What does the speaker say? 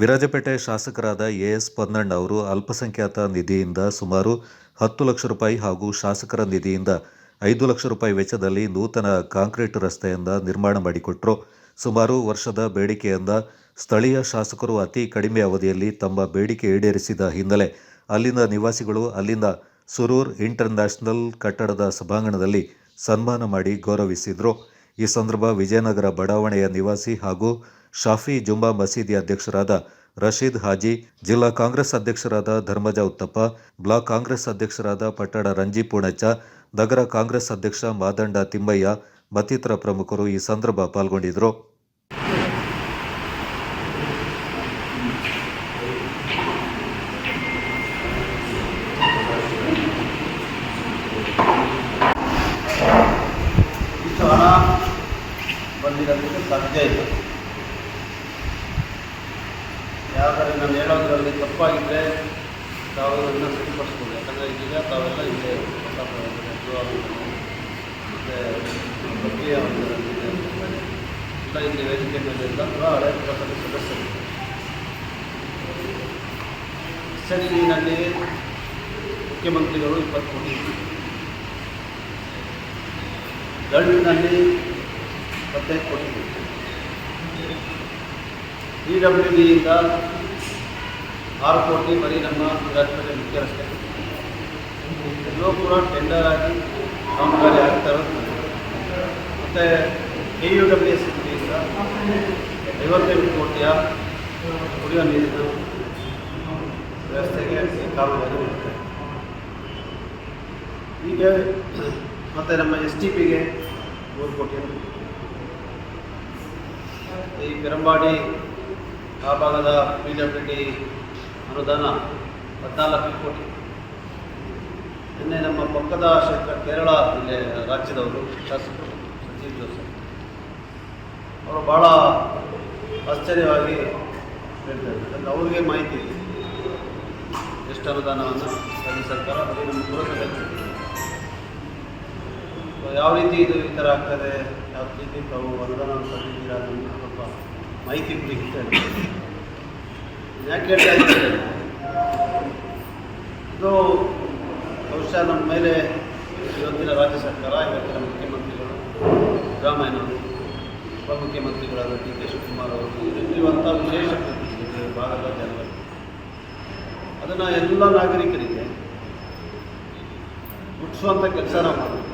ವಿರಾಜಪೇಟೆ ಶಾಸಕರಾದ ಎಸ್ ಪೊನ್ನಣ್ಣ ಅವರು ಅಲ್ಪಸಂಖ್ಯಾತ ನಿಧಿಯಿಂದ ಸುಮಾರು 10 ಲಕ್ಷ ರೂಪಾಯಿ ಹಾಗೂ ಶಾಸಕರ ನಿಧಿಯಿಂದ 5 ಲಕ್ಷ ರೂಪಾಯಿ ವೆಚ್ಚದಲ್ಲಿ ನೂತನ ಕಾಂಕ್ರೀಟ್ ರಸ್ತೆಯನ್ನು ನಿರ್ಮಾಣ ಮಾಡಿಕೊಟ್ಟರು. ಸುಮಾರು ವರ್ಷದ ಬೇಡಿಕೆಯಿಂದ ಸ್ಥಳೀಯ ಶಾಸಕರು ಅತಿ ಕಡಿಮೆ ಅವಧಿಯಲ್ಲಿ ತಮ್ಮ ಬೇಡಿಕೆ ಈಡೇರಿಸಿದ ಹಿನ್ನೆಲೆ ಅಲ್ಲಿನ ನಿವಾಸಿಗಳು ಅಲ್ಲಿನ ಸುರೂರ್ ಇಂಟರ್ ನ್ಯಾಷನಲ್ ಕಟ್ಟಡದ ಸಭಾಂಗಣದಲ್ಲಿ ಸನ್ಮಾನ ಮಾಡಿ ಗೌರವಿಸಿದರು. ಈ ಸಂದರ್ಭ ವಿಜಯನಗರ ಬಡಾವಣೆಯ ನಿವಾಸಿ ಹಾಗೂ ಶಾಫಿ ಜುಮ್ಮಾ ಮಸೀದಿ ಅಧ್ಯಕ್ಷರಾದ ರಶೀದ್ ಹಾಜಿ, ಜಿಲ್ಲಾ ಕಾಂಗ್ರೆಸ್ ಅಧ್ಯಕ್ಷರಾದ ಧರ್ಮಜ ಉತ್ತಪ್ಪ, ಬ್ಲಾಕ್ ಕಾಂಗ್ರೆಸ್ ಅಧ್ಯಕ್ಷರಾದ ಪಟ್ಟಣ ರಂಜಿ ಪೂಣಚ್ಚ, ನಗರ ಕಾಂಗ್ರೆಸ್ ಅಧ್ಯಕ್ಷ ಮಾದಂಡ ತಿಮ್ಮಯ್ಯ ಮತ್ತಿತರ ಪ್ರಮುಖರು ಈ ಸಂದರ್ಭ ಪಾಲ್ಗೊಂಡಿದ್ದರು. ಬಂದಿರೋದಕ್ಕೆ ಸಾಧ್ಯ ಇಲ್ಲ. ಯಾವ್ದಾದ್ರೆ ನಾನು ಹೇಳೋದ್ರಲ್ಲಿ ತಪ್ಪಾಗಿದ್ದರೆ ತಾವು ಅದನ್ನು ಸರಿಪಡಿಸ್ಬೋದು. ಯಾಕಂದರೆ ಈಗ ತಾವೆಲ್ಲ ಇದೆ ಮತ್ತು ಪ್ರಕ್ರಿಯೆ ಎಲ್ಲ ಇಲ್ಲಿ ವೇದಿಕೆ ಮೇಲೆ ಎಲ್ಲ ಹಳೆ ಪುರಸಭೆ ಸದಸ್ಯರು SLCನಲ್ಲಿ ಮುಖ್ಯಮಂತ್ರಿಗಳು 20 ಕೋಟಿ, ದಳ್ಳಿನಲ್ಲಿ 25 ಕೋಟಿ, PWDಯಿಂದ 6 ಕೋಟಿ ಬರೀ ನಮ್ಮ ವಿರಾಜಪೇಟೆ ಮುಖ್ಯ ರಸ್ತೆ. ಎಲ್ಲೂ ಕೂಡ ಟೆಂಡರ್ ಆಗಿ ಕಾಮಗಾರಿ ಆಗ್ತಾ ಇರೋದು. ಮತ್ತು KUWSಯಿಂದ 58 ಕೋಟಿಯ ಕುಡಿಯುವ ನೀರಿನ ವ್ಯವಸ್ಥೆಗೆ ಕಾಮಗಾರಿ ಇರುತ್ತೆ. ಹೀಗೆ ಮತ್ತು ನಮ್ಮ STPಗೆ 3 ಕೋಟಿ, ಈ ಪೆರಂಬಾಡಿ ಆ ಭಾಗದ PWD ಅನುದಾನ 14 ಕೋಟಿ. ನಿನ್ನೆ ನಮ್ಮ ಪಕ್ಕದ ಕ್ಷೇತ್ರ ಕೇರಳ ಜಿಲ್ಲೆ ರಾಜ್ಯದವರು ಶಾಸಕರು ಸಚಿವ್ ಜೋಸೆಫ್ ಅವರು ಭಾಳ ಆಶ್ಚರ್ಯವಾಗಿ ಹೇಳ್ತಾರೆ. ಯಾಕಂದರೆ ಅವ್ರಿಗೆ ಮಾಹಿತಿ ಇದೆ ಎಷ್ಟು ಅನುದಾನವನ್ನು ರಾಜ್ಯ ಸರ್ಕಾರ ಬರೀ ನಮ್ಮ ಪುರಸಭೆ ಯಾವ ರೀತಿ ಇದು ಈ ಥರ ಆಗ್ತದೆ, ಯಾವ ರೀತಿ ತಾವು ಅನುದಾನವನ್ನು ತಂದಿದ್ದೀರಾ ಅನ್ನೋದು ಸ್ವಲ್ಪ ಮಾಹಿತಿ ಕೊಡಿ. ಯಾಕೆ ಹೇಳ್ತಾ ಇದ್ದಾರೆ, ಇದು ಬಹುಶಃ ನಮ್ಮ ಮೇಲೆ ಇವತ್ತಿನ ರಾಜ್ಯ ಸರ್ಕಾರ, ಇವತ್ತಿನ ಮುಖ್ಯಮಂತ್ರಿಗಳು ಸಿದ್ದರಾಮಯ್ಯನವರು, ಉಪಮುಖ್ಯಮಂತ್ರಿಗಳಾದ DK ಶಿವಕುಮಾರ್ ಅವರು ಇರುವಂಥ ವಿಶೇಷ ಪ್ರತಿಷ್ಠೆ ಭಾಗದ ಜನರು ಅದನ್ನು ಎಲ್ಲ ನಾಗರಿಕರಿಗೆ ಮುಟ್ಟಿಸುವಂಥ ಕೆಲಸ ನಾವು ಮಾಡಬೇಕು.